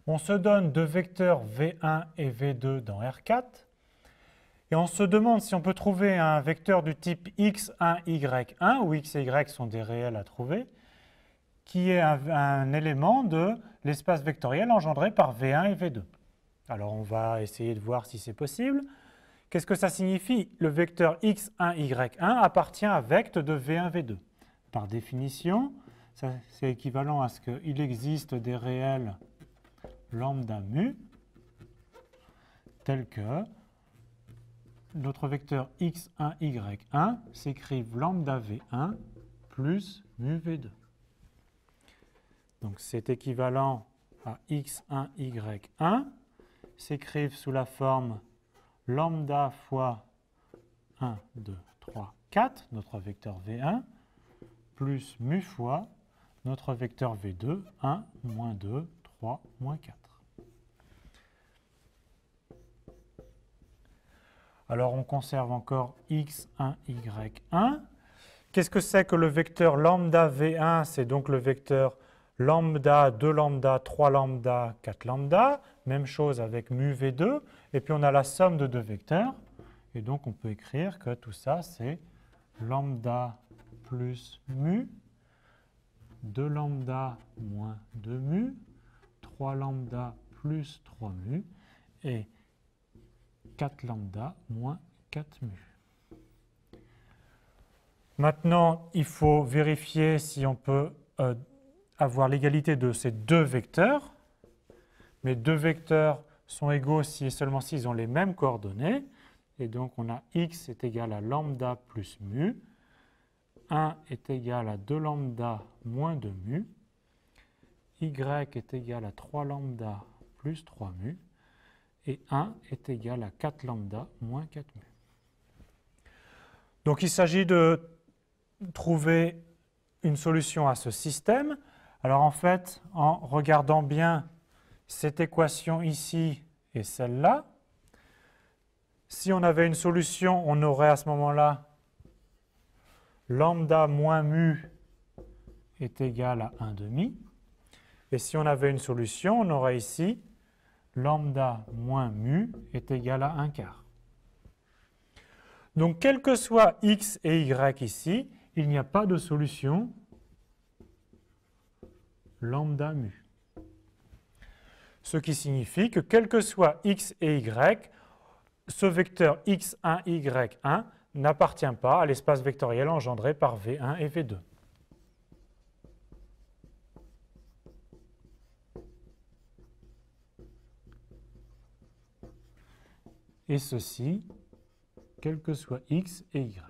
On se donne deux vecteurs V1 et V2 dans R4. Et on se demande si on peut trouver un vecteur du type x1, y1, où x et y sont des réels à trouver, qui est un élément de l'espace vectoriel engendré par V1 et V2. Alors on va essayer de voir si c'est possible. Qu'est-ce que ça signifie? Le vecteur x1, y1 appartient à vecte de V1, V2. Par définition, c'est équivalent à ce qu'il existe des réels lambda mu, tels que notre vecteur x1, y1 s'écrive lambda v1 plus mu v2. Donc c'est équivalent à x1, y1 s'écrivent sous la forme lambda fois 1, 2, 3, 4, notre vecteur v1, plus mu fois notre vecteur v2, 1, moins 2, 3, moins 4. Alors on conserve encore x1, y1. Qu'est-ce que c'est que le vecteur lambda v1? C'est donc le vecteur lambda, 2 lambda, 3 lambda, 4 lambda. Même chose avec mu v2. Et puis on a la somme de deux vecteurs. Et donc on peut écrire que tout ça c'est lambda plus mu, 2 lambda moins 2 mu, 3 lambda plus 3 mu, et 4 lambda moins 4 mu. Maintenant, il faut vérifier si on peut avoir l'égalité de ces deux vecteurs. Mes deux vecteurs sont égaux si et seulement s'ils ont les mêmes coordonnées. Et donc, on a x est égal à lambda plus mu, 1 est égal à 2 lambda moins 2 mu, y est égal à 3 lambda plus 3 mu, et 1 est égal à 4 lambda moins 4 mu. Donc il s'agit de trouver une solution à ce système. Alors en fait, en regardant bien cette équation ici et celle-là, si on avait une solution, on aurait à ce moment-là lambda moins mu est égal à 1 demi. Et si on avait une solution, on aurait ici lambda moins mu est égal à 1 quart. Donc, quel que soit x et y ici, il n'y a pas de solution lambda mu. Ce qui signifie que quel que soit x et y, ce vecteur x1, y1 n'appartient pas à l'espace vectoriel engendré par V1 et V2. Et ceci, quel que soit x et y.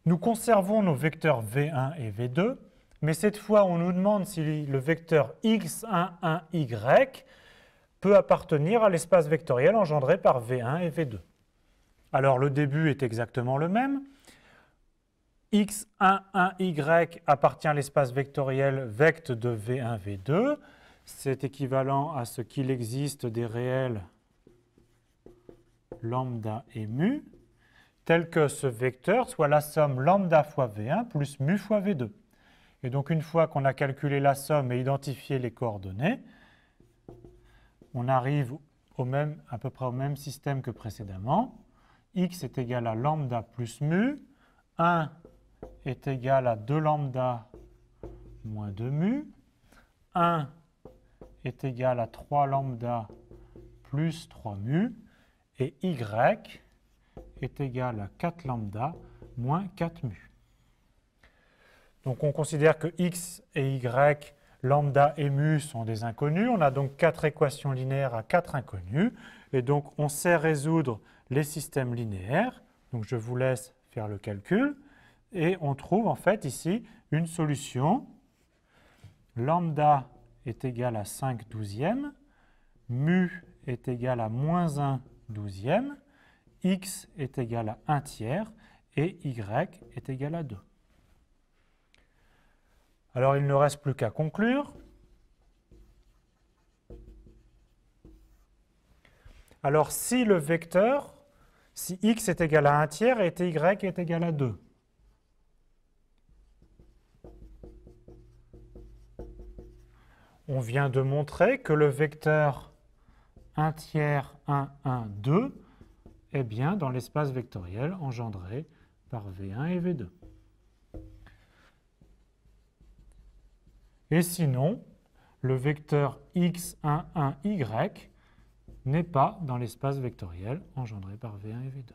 Nous conservons nos vecteurs V1 et V2, mais cette fois, on nous demande si le vecteur x1, 1, y peut appartenir à l'espace vectoriel engendré par V1 et V2. Alors, le début est exactement le même. x1, 1, y appartient à l'espace vectoriel vect de V1, V2. C'est équivalent à ce qu'il existe des réels lambda et mu, tel que ce vecteur soit la somme lambda fois V1 plus mu fois V2. Et donc, une fois qu'on a calculé la somme et identifié les coordonnées, on arrive à peu près au même système que précédemment. X est égal à lambda plus mu, 1 est égal à 2 lambda moins 2 mu, 1 est égal à 3 lambda plus 3 mu, et y est égal à 4 lambda moins 4 mu. Donc on considère que x et y, lambda et mu sont des inconnus. On a donc 4 équations linéaires à 4 inconnus. Et donc on sait résoudre les systèmes linéaires. Donc je vous laisse faire le calcul. Et on trouve en fait ici une solution. Lambda est égal à 5 douzièmes. Mu est égal à moins 1 douzième. X est égal à 1 tiers. Et y est égal à 2. Alors, il ne reste plus qu'à conclure. Alors, si le vecteur, si x est égal à 1 tiers et ty est égal à 2. On vient de montrer que le vecteur 1 tiers, 1, 1, 2 est bien dans l'espace vectoriel engendré par V1 et V2. Et sinon, le vecteur x1, 1, y n'est pas dans l'espace vectoriel engendré par V1 et V2.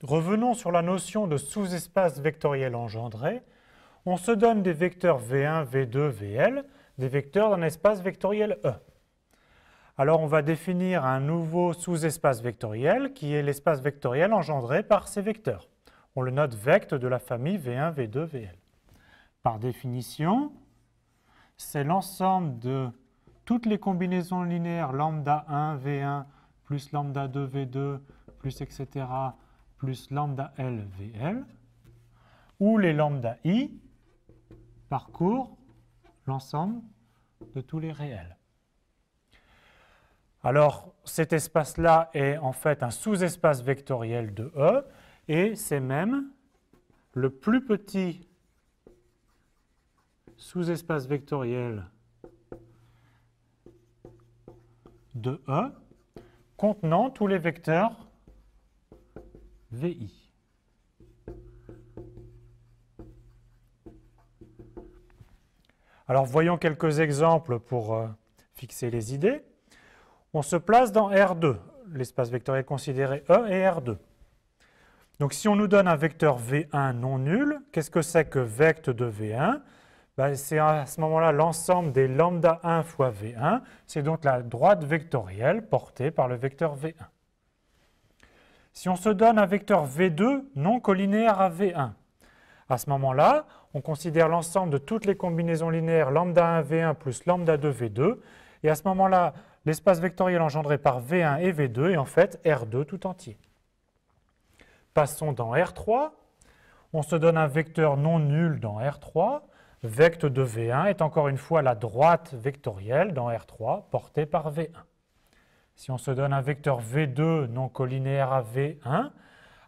Revenons sur la notion de sous-espace vectoriel engendré. On se donne des vecteurs V1, V2, Vl, des vecteurs d'un espace vectoriel E. Alors on va définir un nouveau sous-espace vectoriel qui est l'espace vectoriel engendré par ces vecteurs. On le note vect de la famille V1, V2, Vl. Par définition, c'est l'ensemble de toutes les combinaisons linéaires lambda 1, V1, plus lambda 2, V2, plus etc., plus lambda L, Vl, où les lambda I parcourent l'ensemble de tous les réels. Alors, cet espace-là est en fait un sous-espace vectoriel de E, et c'est même le plus petit sous-espace vectoriel de E contenant tous les vecteurs VI. Alors, voyons quelques exemples pour fixer les idées. On se place dans R2, l'espace vectoriel considéré E et R2. Donc, si on nous donne un vecteur V1 non nul, qu'est-ce que c'est que vect de V1? C'est à ce moment-là l'ensemble des lambda 1 fois V1. C'est donc la droite vectorielle portée par le vecteur V1. Si on se donne un vecteur V2 non collinéaire à V1, à ce moment-là, on considère l'ensemble de toutes les combinaisons linéaires lambda 1 V1 plus lambda 2 V2. Et à ce moment-là, l'espace vectoriel engendré par V1 et V2 est en fait R2 tout entier. Passons dans R3. On se donne un vecteur non nul dans R3. Vect de V1 est encore une fois la droite vectorielle dans R3 portée par V1. Si on se donne un vecteur V2 non collinéaire à V1,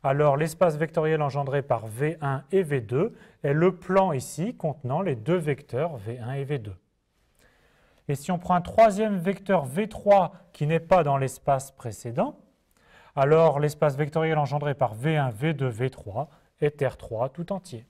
alors l'espace vectoriel engendré par V1 et V2 est le plan ici contenant les deux vecteurs V1 et V2. Et si on prend un troisième vecteur V3 qui n'est pas dans l'espace précédent, alors l'espace vectoriel engendré par V1, V2, V3 est R3 tout entier.